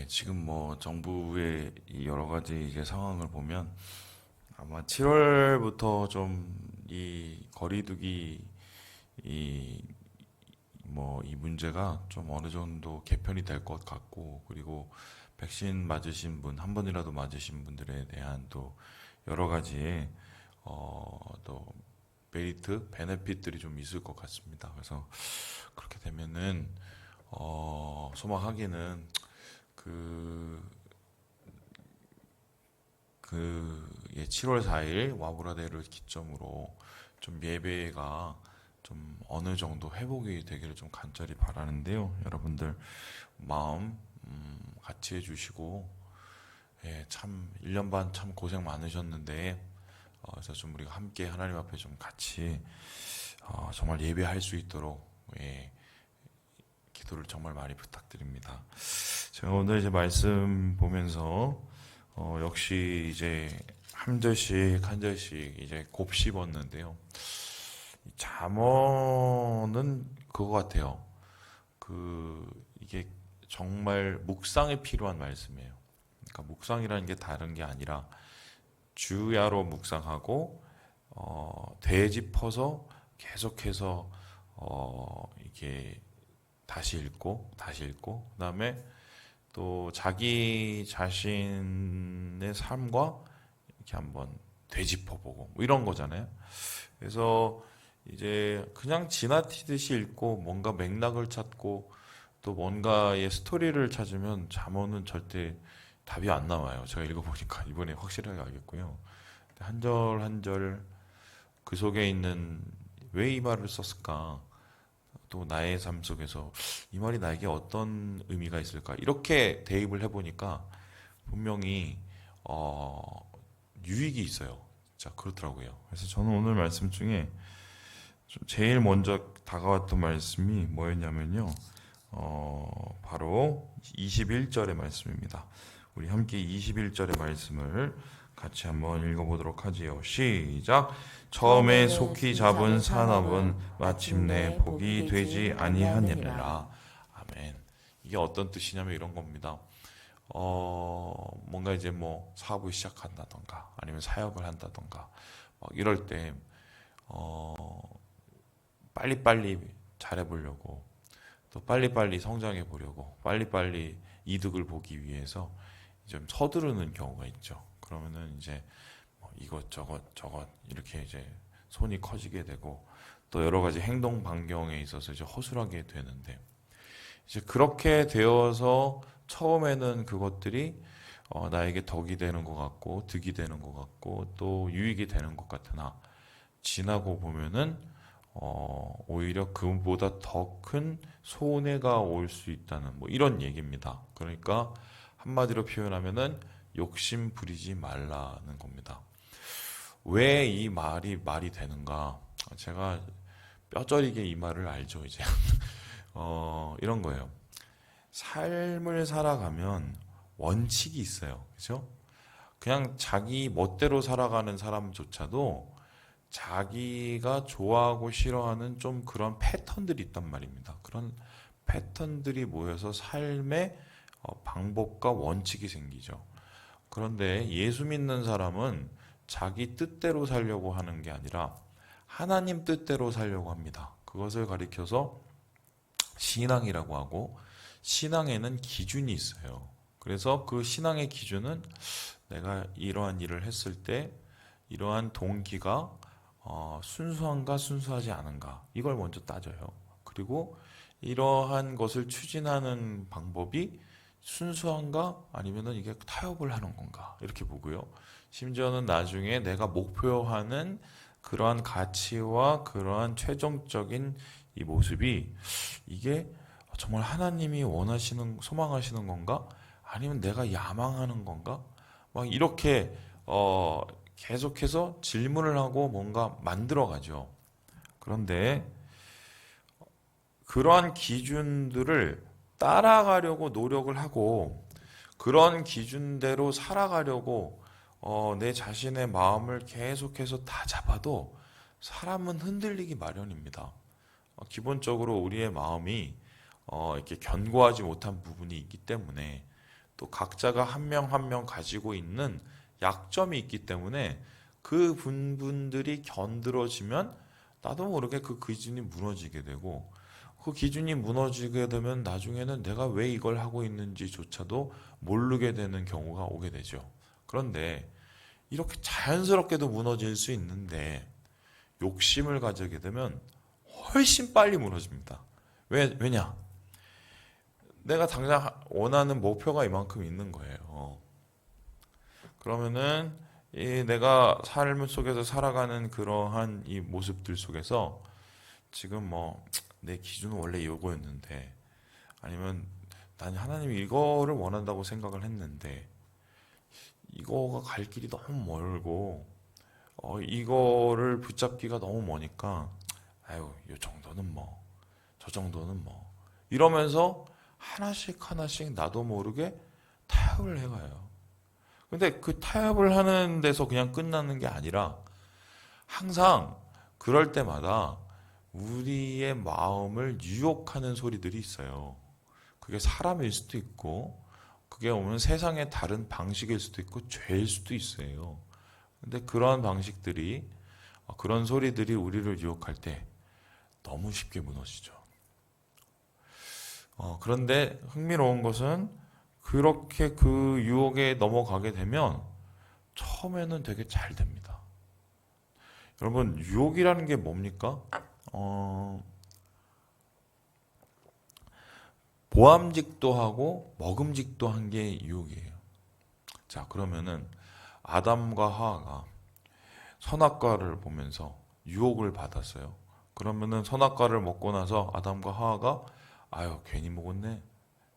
지금 뭐 정부의 이 여러 가지 이제 상황을 보면 아마 7월부터 좀 이 거리두기 이 뭐 이 문제가 좀 어느 정도 개편이 될 것 같고, 그리고 백신 맞으신 분, 한 번이라도 맞으신 분들에 대한 또 여러 가지의 또 메리트, 베네핏들이 좀 있을 것 같습니다. 그래서 그렇게 되면은 소망하기는 그 7월 4일 와브라데를 기점으로 좀 예배가 좀 어느 정도 회복이 되기를 좀 간절히 바라는데요. 여러분들 마음 같이 해주시고, 참 1년 반 참 고생 많으셨는데, 그래서 좀 우리가 함께 하나님 앞에 좀 같이 정말 예배할 수 있도록, 기도를 정말 많이 부탁드립니다. 제가 오늘 이제 말씀 보면서 역시 이제 한 절씩 한 절씩 이제 곱씹었는데요. 잠언은 그거 같아요. 이게 정말 묵상에 필요한 말씀이에요. 그러니까 묵상이라는 게 다른 게 아니라 주야로 묵상하고 되짚어서 계속해서 이게 다시 읽고 다시 읽고, 그다음에 또 자기 자신의 삶과 이렇게 한번 되짚어보고 뭐 이런 거잖아요. 그래서 이제 그냥 지나치듯이 읽고 뭔가 맥락을 찾고 또 뭔가의 스토리를 찾으면 잠언은 절대 답이 안 나와요. 제가 읽어보니까 이번에 확실하게 알겠고요. 한 절 한 절 그 속에 있는 왜 이 말을 썼을까? 또 나의 삶 속에서 이 말이 나에게 어떤 의미가 있을까? 이렇게 대입을 해보니까 분명히 어, 유익이 있어요. 자, 그렇더라고요. 그래서 저는 오늘 말씀 중에 좀 제일 먼저 다가왔던 말씀이 뭐였냐면요. 바로 21절의 말씀입니다. 우리 함께 21절의 말씀을 같이 한번 읽어보도록 하지요. 시작. 처음에 속히 잡은 산업은 마침내 복이 되지 아니하니라. 아멘. 이게 어떤 뜻이냐면 이런 겁니다. 뭔가 이제 뭐 사업을 시작한다던가 아니면 사역을 한다던가 막 이럴 때 빨리빨리 잘해보려고, 또 빨리빨리 성장해 보려고, 빨리빨리 이득을 보기 위해서 좀 서두르는 경우가 있죠. 그러면은 이제 뭐 이것저것 저것 이렇게 이제 손이 커지게 되고 또 여러 가지 행동 반경에 있어서 이제 허술하게 되는데, 이제 그렇게 되어서 처음에는 그것들이 나에게 덕이 되는 것 같고 득이 되는 것 같고 또 유익이 되는 것 같으나 지나고 보면은 오히려 그보다 더 큰 손해가 올 수 있다는 뭐 이런 얘기입니다. 그러니까 한마디로 표현하면은 욕심 부리지 말라는 겁니다. 왜 이 말이 되는가? 제가 뼈저리게 이 말을 알죠, 이제. 이런 거예요. 삶을 살아가면 원칙이 있어요. 그죠? 그냥 자기 멋대로 살아가는 사람조차도 자기가 좋아하고 싫어하는 좀 그런 패턴들이 있단 말입니다. 그런 패턴들이 모여서 삶의 방법과 원칙이 생기죠. 그런데 예수 믿는 사람은 자기 뜻대로 살려고 하는 게 아니라 하나님 뜻대로 살려고 합니다. 그것을 가리켜서 신앙이라고 하고, 신앙에는 기준이 있어요. 그래서 그 신앙의 기준은 내가 이러한 일을 했을 때 이러한 동기가 순수한가 순수하지 않은가, 이걸 먼저 따져요. 그리고 이러한 것을 추진하는 방법이 순수한가 아니면은 이게 타협을 하는 건가, 이렇게 보고요. 심지어는 나중에 내가 목표하는 그러한 가치와 그러한 최종적인 이 모습이 이게 정말 하나님이 원하시는 소망하시는 건가 아니면 내가 야망하는 건가, 막 이렇게 계속해서 질문을 하고 뭔가 만들어가죠. 그런데 그러한 기준들을 따라가려고 노력을 하고 그런 기준대로 살아가려고 내 자신의 마음을 계속해서 다 잡아도 사람은 흔들리기 마련입니다. 기본적으로 우리의 마음이 이렇게 견고하지 못한 부분이 있기 때문에 또 각자가 한 명 한 명 가지고 있는 약점이 있기 때문에 그 분들이 견들어지면 나도 모르게 그 기준이 무너지게 되고, 그 기준이 무너지게 되면 나중에는 내가 왜 이걸 하고 있는지조차도 모르게 되는 경우가 오게 되죠. 그런데 이렇게 자연스럽게도 무너질 수 있는데 욕심을 가지게 되면 훨씬 빨리 무너집니다. 왜냐? 내가 당장 원하는 목표가 이만큼 있는 거예요. 그러면은 이 내가 삶 속에서 살아가는 그러한 이 모습들 속에서 지금 뭐 내 기준은 원래 이거였는데, 아니면 난 하나님이 이거를 원한다고 생각을 했는데 이거가 갈 길이 너무 멀고 이거를 붙잡기가 너무 머니까 아유 요 정도는 뭐 저 정도는 뭐 이러면서 하나씩 하나씩 나도 모르게 타협을 해가요. 근데 그 타협을 하는 데서 그냥 끝나는 게 아니라 항상 그럴 때마다 우리의 마음을 유혹하는 소리들이 있어요. 그게 사람일 수도 있고, 그게 오면 세상의 다른 방식일 수도 있고, 죄일 수도 있어요. 근데 그러한 방식들이, 그런 소리들이 우리를 유혹할 때 너무 쉽게 무너지죠. 그런데 흥미로운 것은 그렇게 그 유혹에 넘어가게 되면 처음에는 되게 잘 됩니다. 여러분, 유혹이라는 게 뭡니까? 보암직도 하고 먹음직도 한 게 유혹이에요. 자, 그러면은 아담과 하와가 선악과를 보면서 유혹을 받았어요. 그러면은 선악과를 먹고 나서 아담과 하와가 아유 괜히 먹었네,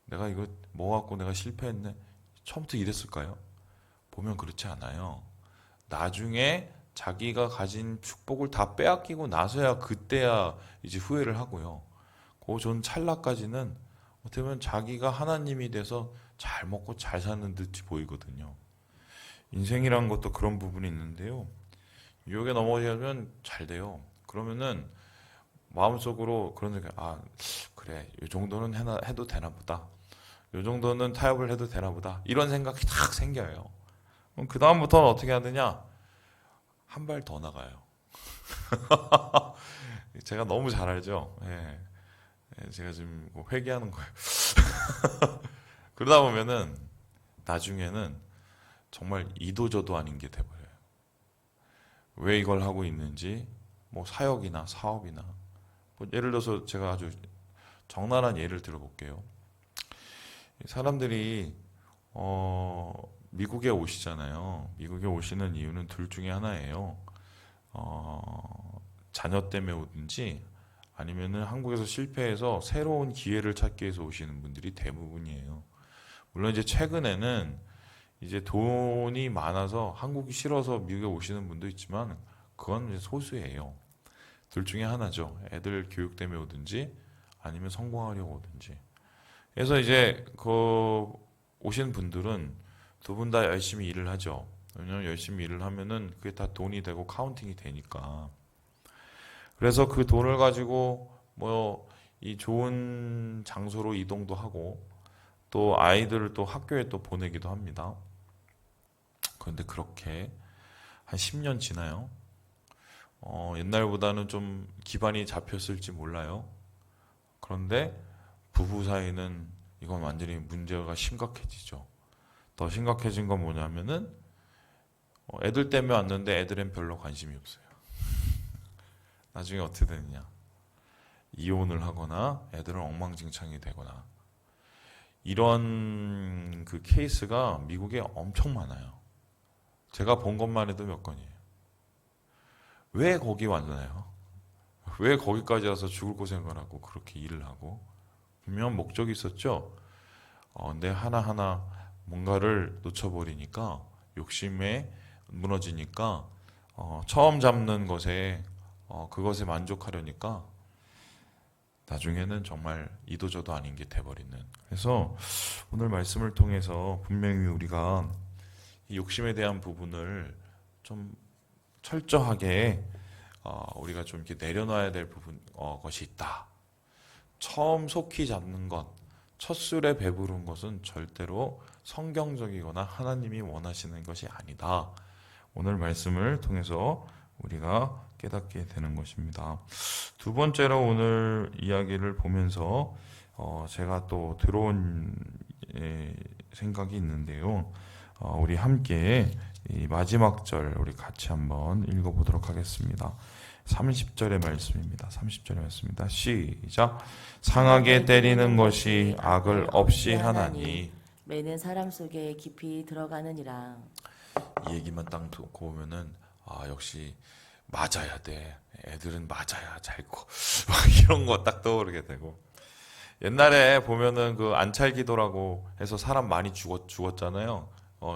내가 이거 먹어갖고 내가 실패했네, 처음부터 이랬을까요? 보면 그렇지 않아요. 나중에 자기가 가진 축복을 다 빼앗기고 나서야 그때야 이제 후회를 하고요. 그 전 찰나까지는 어떻게 보면 자기가 하나님이 돼서 잘 먹고 잘 사는 듯이 보이거든요. 인생이란 것도 그런 부분이 있는데요. 유혹에 넘어가면 잘 돼요. 그러면은 마음속으로 그런 생각, 그래, 이 정도는 해도 되나 보다. 이 정도는 타협을 해도 되나 보다. 이런 생각이 탁 생겨요. 그럼 그 다음부터는 어떻게 하느냐? 한 발 더 나가요. 제가 너무 잘 알죠. 예. 제가 지금 회개하는 거예요. 그러다 보면은 나중에는 정말 이도저도 아닌 게 돼버려요. 왜 이걸 하고 있는지, 뭐 사역이나 사업이나, 뭐 예를 들어서 제가 아주 적나라한 예를 들어볼게요. 사람들이 미국에 오시잖아요. 미국에 오시는 이유는 둘 중에 하나예요. 자녀 때문에 오든지 아니면은 한국에서 실패해서 새로운 기회를 찾기 위해서 오시는 분들이 대부분이에요. 물론 이제 최근에는 이제 돈이 많아서 한국이 싫어서 미국에 오시는 분도 있지만 그건 이제 소수예요. 둘 중에 하나죠. 애들 교육 때문에 오든지 아니면 성공하려고 오든지. 그래서 이제 그 오신 분들은 두 분 다 열심히 일을 하죠. 왜냐면 열심히 일을 하면은 그게 다 돈이 되고 카운팅이 되니까. 그래서 그 돈을 가지고 뭐 이 좋은 장소로 이동도 하고 또 아이들을 또 학교에 또 보내기도 합니다. 그런데 그렇게 한 10년 지나요. 옛날보다는 좀 기반이 잡혔을지 몰라요. 그런데 부부 사이는 이건 완전히 문제가 심각해지죠. 더 심각해진 건 뭐냐면은 애들 때문에 왔는데 애들은 별로 관심이 없어요. 나중에 어떻게 되느냐? 이혼을 하거나 애들은 엉망진창이 되거나 이런 그 케이스가 미국에 엄청 많아요. 제가 본 것만 해도 몇 건이에요. 왜 거기 왔나요? 왜 거기까지 와서 죽을 고생을 하고 그렇게 일을 하고? 분명 목적이 있었죠. 근데 하나하나 뭔가를 놓쳐버리니까 욕심에 무너지니까 처음 잡는 것에 그것에 만족하려니까 나중에는 정말 이도저도 아닌 게 돼버리는. 그래서 오늘 말씀을 통해서 분명히 우리가 이 욕심에 대한 부분을 좀 철저하게 우리가 좀 이렇게 내려놔야 될 부분 것이 있다. 처음 속히 잡는 것, 첫 술에 배부른 것은 절대로 성경적이거나 하나님이 원하시는 것이 아니다. 오늘 말씀을 통해서 우리가 깨닫게 되는 것입니다. 두 번째로 오늘 이야기를 보면서 제가 또 들어온 생각이 있는데요. 우리 함께 이 마지막 절 우리 같이 한번 읽어보도록 하겠습니다. 30절의 말씀입니다. 30절의 말씀입니다. 시작. 상하게 때리는 것이 악을 없이 하나니. 매는 사람 속에 깊이 들어가느니라. 이 얘기만 딱 듣고 보면은 역시 맞아야 돼. 애들은 맞아야 잘고 막 이런 거 딱 떠오르게 되고, 옛날에 보면은 그 안찰기도라고 해서 사람 많이 죽었잖아요.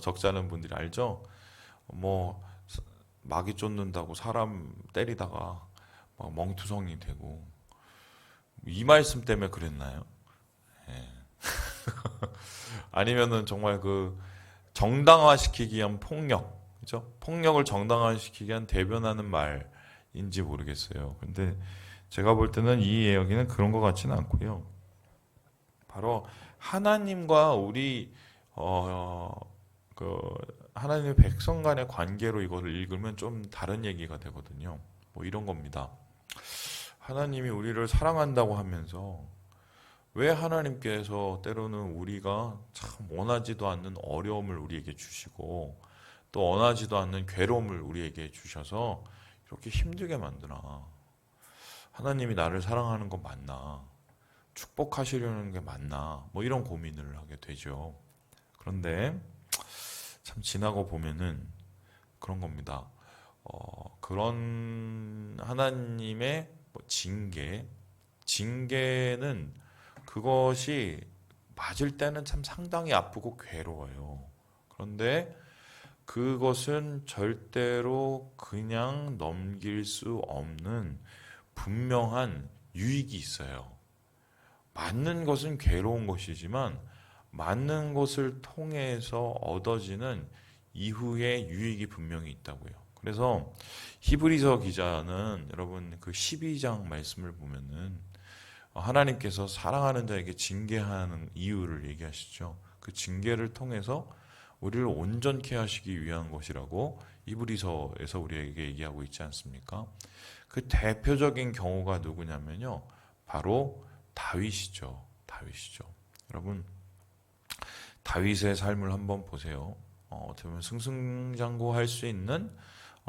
적잖은 분들이 알죠? 뭐 마귀 쫓는다고 사람 때리다가 막 멍투성이 되고, 이 말씀 때문에 그랬나요? 예. 아니면은 정말 그 정당화시키기 위한 폭력, 그죠? 폭력을 정당화시키기 위한 대변하는 말인지 모르겠어요. 근데 제가 볼 때는 이 이야기는 그런 것 같지는 않고요. 바로 하나님과 우리 그 하나님의 백성 간의 관계로 이거를 읽으면 좀 다른 얘기가 되거든요. 뭐 이런 겁니다. 하나님이 우리를 사랑한다고 하면서 왜 하나님께서 때로는 우리가 참 원하지도 않는 어려움을 우리에게 주시고 또 원하지도 않는 괴로움을 우리에게 주셔서 이렇게 힘들게 만드나? 하나님이 나를 사랑하는 거 맞나? 축복하시려는 게 맞나? 뭐 이런 고민을 하게 되죠. 그런데 참 지나고 보면은 그런 겁니다. 그런 하나님의 뭐 징계는 그것이 맞을 때는 참 상당히 아프고 괴로워요. 그런데 그것은 절대로 그냥 넘길 수 없는 분명한 유익이 있어요. 맞는 것은 괴로운 것이지만 맞는 것을 통해서 얻어지는 이후의 유익이 분명히 있다고요. 그래서 히브리서 기자는 여러분 그 12장 말씀을 보면은 하나님께서 사랑하는 자에게 징계하는 이유를 얘기하시죠. 그 징계를 통해서 우리를 온전케 하시기 위한 것이라고 히브리서에서 우리에게 얘기하고 있지 않습니까? 그 대표적인 경우가 누구냐면요, 바로 다윗이죠. 여러분, 다윗의 삶을 한번 보세요. 어떻게 보면 승승장구할 수 있는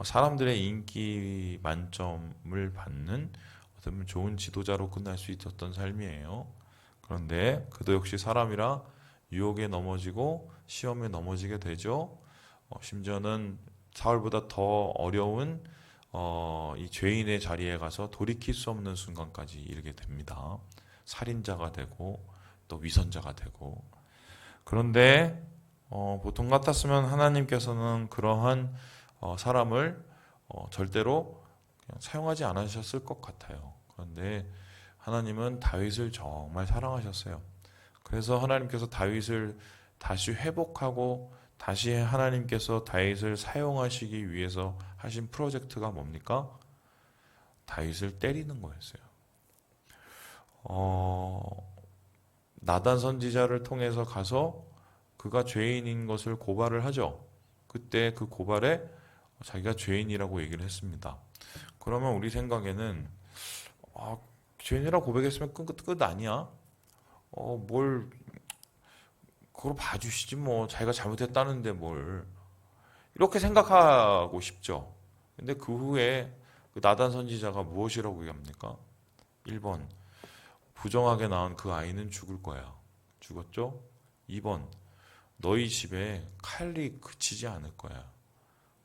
사람들의 인기 만점을 받는 어떻게 보면 좋은 지도자로 끝날 수 있었던 삶이에요. 그런데 그도 역시 사람이라 유혹에 넘어지고 시험에 넘어지게 되죠. 심지어는 사울보다 더 어려운 이 죄인의 자리에 가서 돌이킬 수 없는 순간까지 이르게 됩니다. 살인자가 되고 또 위선자가 되고. 그런데 보통 같았으면 하나님께서는 그러한 사람을 절대로 그냥 사용하지 않으셨을 것 같아요. 그런데 하나님은 다윗을 정말 사랑하셨어요. 그래서 하나님께서 다윗을 다시 회복하고 다시 하나님께서 다윗을 사용하시기 위해서 하신 프로젝트가 뭡니까? 다윗을 때리는 거였어요. 나단 선지자를 통해서 가서 그가 죄인인 것을 고발을 하죠. 그때 그 고발에 자기가 죄인이라고 얘기를 했습니다. 그러면 우리 생각에는 죄인이라고 고백했으면 끝 아니야? 뭘 그걸 봐주시지 뭐, 자기가 잘못했다는데 뭘, 이렇게 생각하고 싶죠. 근데 그 후에 그 나단 선지자가 무엇이라고 얘기합니까? 1번, 부정하게 낳은 그 아이는 죽을 거야. 죽었죠? 2번, 너희 집에 칼이 그치지 않을 거야.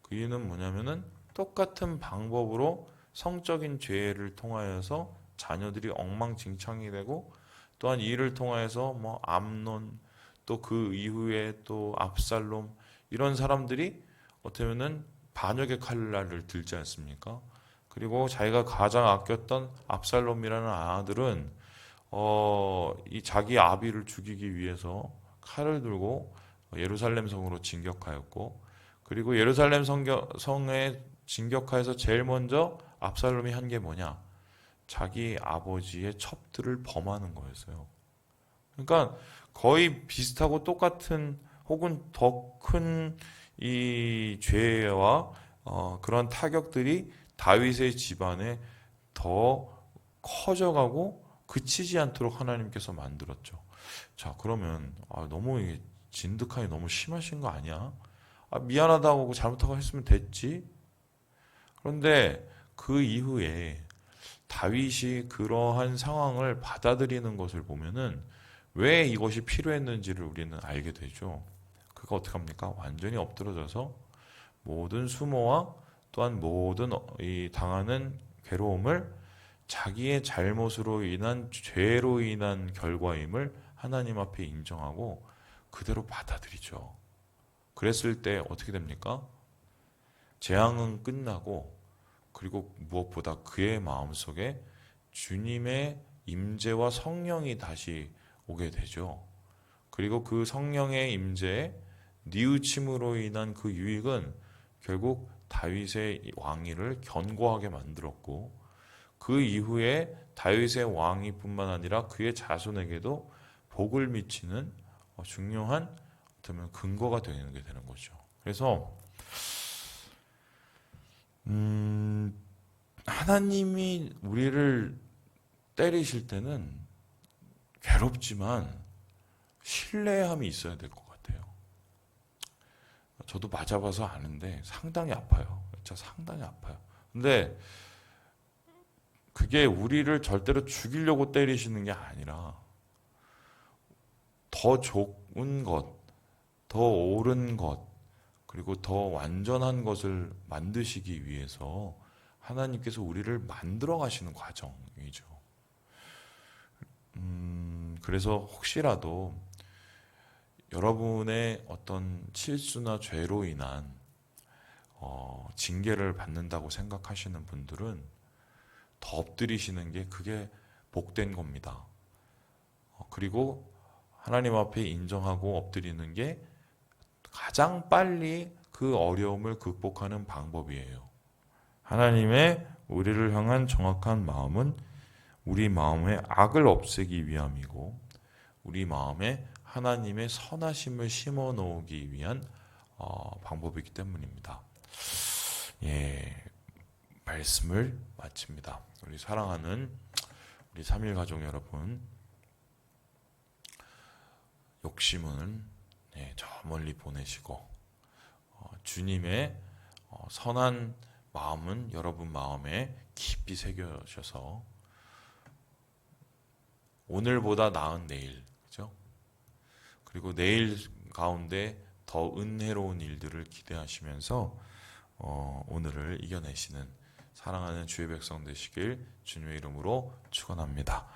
그 이유는 뭐냐면은 똑같은 방법으로 성적인 죄를 통하여서 자녀들이 엉망진창이 되고, 또한 이를 통하여서 뭐 암논, 또 그 이후에 또 압살롬, 이런 사람들이 어떻게 보면은 반역의 칼날을 들지 않습니까? 그리고 자기가 가장 아꼈던 압살롬이라는 아들은 이 자기 아비를 죽이기 위해서 칼을 들고 예루살렘 성으로 진격하였고, 그리고 예루살렘 성에 진격하여서 제일 먼저 압살롬이 한 게 뭐냐? 자기 아버지의 첩들을 범하는 거였어요. 그러니까 거의 비슷하고 똑같은 혹은 더 큰 이 죄와 그런 타격들이 다윗의 집안에 더 커져가고 그치지 않도록 하나님께서 만들었죠. 자, 그러면 너무 이게 진득하니 너무 심하신 거 아니야? 미안하다고 잘못하고 했으면 됐지. 그런데 그 이후에 다윗이 그러한 상황을 받아들이는 것을 보면은 왜 이것이 필요했는지를 우리는 알게 되죠. 그가 어떻게 합니까? 완전히 엎드러져서 모든 수모와 또한 모든 이 당하는 괴로움을 자기의 잘못으로 인한 죄로 인한 결과임을 하나님 앞에 인정하고 그대로 받아들이죠. 그랬을 때 어떻게 됩니까? 재앙은 끝나고 그리고 무엇보다 그의 마음속에 주님의 임재와 성령이 다시 오게 되죠. 그리고 그 성령의 임재에 뉘우침으로 인한 그 유익은 결국 다윗의 왕위를 견고하게 만들었고 그 이후에 다윗의 왕위뿐만 아니라 그의 자손에게도 복을 미치는 중요한 어쩌면 근거가 되는 게 되는 거죠. 그래서 하나님이 우리를 때리실 때는 괴롭지만 신뢰함이 있어야 될 것 같아요. 저도 맞아봐서 아는데 상당히 아파요. 진짜 상당히 아파요. 근데 그게 우리를 절대로 죽이려고 때리시는 게 아니라 더 좋은 것, 더 옳은 것, 그리고 더 완전한 것을 만드시기 위해서 하나님께서 우리를 만들어 가시는 과정이죠. 그래서 혹시라도 여러분의 어떤 실수나 죄로 인한 징계를 받는다고 생각하시는 분들은 더 엎드리시는 게 그게 복된 겁니다. 그리고 하나님 앞에 인정하고 엎드리는 게 가장 빨리 그 어려움을 극복하는 방법이에요. 하나님의 우리를 향한 정확한 마음은 우리 마음의 악을 없애기 위함이고 우리 마음에 하나님의 선하심을 심어 놓기 위한 방법이기 때문입니다. 예, 말씀을 마칩니다. 우리 사랑하는 우리 3일 가족 여러분, 욕심은 저 멀리 보내시고 주님의 선한 마음은 여러분 마음에 깊이 새겨셔서 오늘보다 나은 내일, 그죠? 그리고 내일 가운데 더 은혜로운 일들을 기대하시면서 오늘을 이겨내시는 사랑하는 주의 백성 되시길 주님의 이름으로 축원합니다.